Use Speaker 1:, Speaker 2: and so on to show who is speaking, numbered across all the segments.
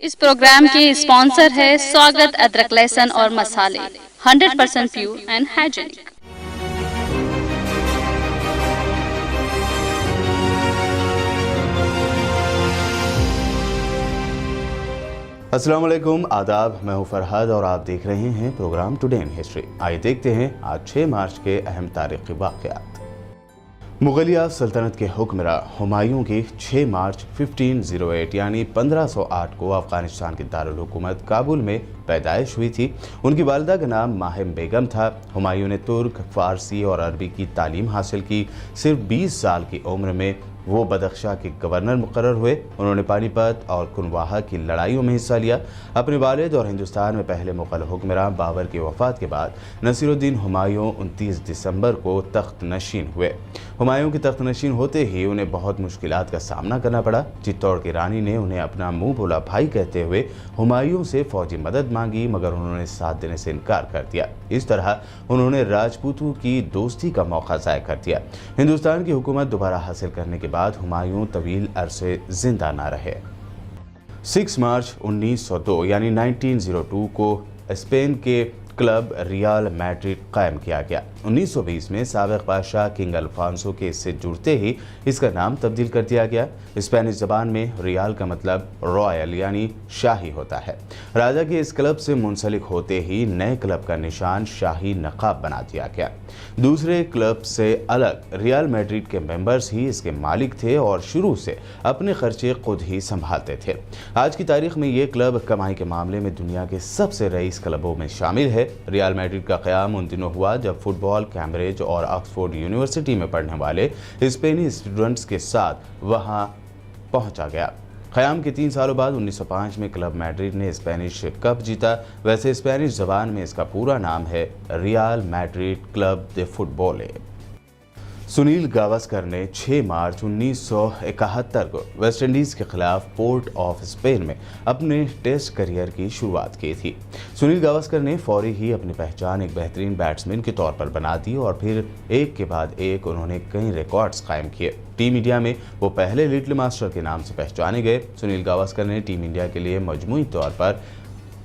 Speaker 1: इस प्रोग्राम के स्पॉन्सर है स्वागत अदरक लहसुन और मसाले 100% प्योर एंड हाइजेनिक।
Speaker 2: अस्सलाम वालेकुम, आदाब। मैं हूं फरहाद और आप देख रहे हैं प्रोग्राम टुडे इन हिस्ट्री। आइए देखते हैं आज 6 मार्च के अहम तारीखी वाक़यात। मुग़लिया सल्तनत के हुक्मरां हुमायूं की 6 मार्च 1508 यानी 1508 को अफ़गानिस्तान की दारुल हुकूमत काबुल में पैदाइश हुई थी। उनकी वालिदा का नाम माहिम बेगम था। हुमायूं ने तुर्क, फ़ारसी और अरबी की तालीम हासिल की। सिर्फ 20 साल की उम्र में वो बदख्शां के गवर्नर मुकर्रर हुए। उन्होंने पानीपत और कुनवाहा की लड़ाइयों में हिस्सा लिया। अपने वालिद और हिंदुस्तान में पहले मुग़ल हुक्मरान बाबर की वफ़ात के बाद नसीरुद्दीन हुमायूं 29 दिसंबर को तख्त नशीन हुए। हुमायूं के तख्त नशीन होते ही उन्हें बहुत मुश्किलात का सामना करना पड़ा। चित्तौड़ की रानी ने उन्हें अपना मुंह बोला भाई कहते हुए हुमायूं से फौजी मदद मांगी, मगर उन्होंने साथ देने से इनकार कर दिया। इस तरह उन्होंने राजपूतों की दोस्ती का मौका ज़ाया कर दिया। हिंदुस्तान की हुकूमत दोबारा हासिल करने के बाद हुमायूं तवील अरसे जिंदा न रहे। 6 मार्च 1902 यानी 1902 को स्पेन के क्लब रियल मैड्रिड कायम किया गया। 1920 में साबिक बादशाह किंग अल्फांसो के इससे जुड़ते ही इसका नाम तब्दील कर दिया गया। स्पेनिश ज़बान में रियल का मतलब रॉयल यानी शाही होता है। राजा के इस क्लब से मुंसलिक होते ही नए क्लब का निशान शाही नकाब बना दिया गया। दूसरे क्लब से अलग रियल मैड्रिड के मेंबर्स ही इसके मालिक थे और शुरू से अपने खर्चे खुद ही संभालते थे। आज की तारीख में ये क्लब कमाई के मामले में दुनिया के सबसे रईस क्लबों में शामिल है। रियल मैड्रिड का क़याम उन दिनों हुआ जब फुटबॉल कैम्ब्रिज और ऑक्सफोर्ड यूनिवर्सिटी में पढ़ने वाले स्पेनी स्टूडेंट्स के साथ वहां पहुंचा गया। क़याम के 3 सालों बाद 1905 में क्लब मैड्रिड ने स्पेनिश कप जीता। वैसे स्पेनिश ज़बान में इसका पूरा नाम है रियल मैड्रिड क्लब दे फुटबॉल। सुनील गावस्कर ने 6 मार्च 1971 को वेस्टइंडीज़ के खिलाफ पोर्ट ऑफ स्पेन में अपने टेस्ट करियर की शुरुआत की थी। सुनील गावस्कर ने फौरी ही अपनी पहचान एक बेहतरीन बैट्समैन के तौर पर बना दी और फिर एक के बाद एक उन्होंने कई रिकॉर्ड्स कायम किए। टीम इंडिया में वो पहले लिटिल मास्टर के नाम से पहचाने गए। सुनील गावस्कर ने टीम इंडिया के लिए मजमूई तौर पर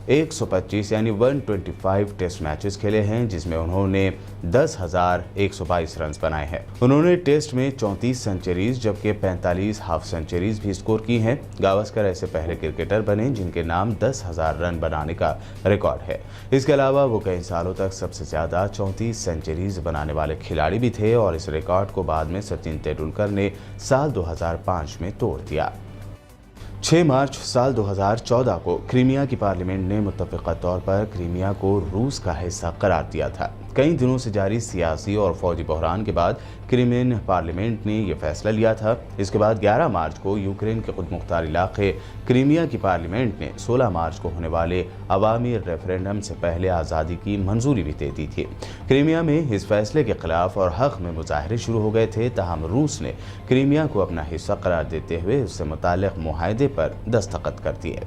Speaker 2: 125 यानी 125 टेस्ट मैचेस खेले हैं, जिसमें उन्होंने 10,122 रन बनाए हैं। उन्होंने टेस्ट में 34 सेंचुरीज जबकि 45 हाफ सेंचुरीज भी स्कोर की हैं। गावस्कर ऐसे पहले क्रिकेटर बने जिनके नाम 10,000 रन बनाने का रिकॉर्ड है। इसके अलावा वो कई सालों तक सबसे ज़्यादा 34 सेंचुरीज बनाने वाले खिलाड़ी भी थे और इस रिकॉर्ड को बाद में सचिन तेंदुलकर ने साल 2005 में तोड़ दिया। 6 मार्च साल 2014 को क्रीमिया की पार्लियामेंट ने मुत्तफ़िक़ा तौर पर क्रीमिया को रूस का हिस्सा करार दिया था। कई दिनों से जारी सियासी और फौजी बहरान के बाद क्रीमियन पार्लियामेंट ने यह फैसला लिया था। इसके बाद 11 मार्च को यूक्रेन के खुद मुख्तार इलाके क्रीमिया की पार्लियामेंट ने 16 मार्च को होने वाले अवामी रेफरेंडम से पहले आज़ादी की मंजूरी भी दे दी थी। क्रीमिया में इस फैसले के खिलाफ और हक में मुजाहरे शुरू हो गए थे, ताहम रूस ने क्रीमिया को अपना हिस्सा करार देते हुए उससे मुताल्लिक़ मुआहदे पर दस्तखत कर दिए।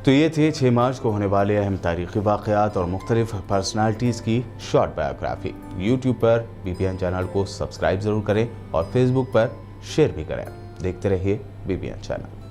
Speaker 2: तो ये थे 6 मार्च को होने वाले अहम तारीख़ी वाक़यात और मुख्तलिफ पर्सनालिटीज़ की शॉर्ट बायोग्राफी। यूट्यूब पर BBN चैनल को सब्सक्राइब ज़रूर करें और फेसबुक पर शेयर भी करें। देखते रहिए BBN चैनल।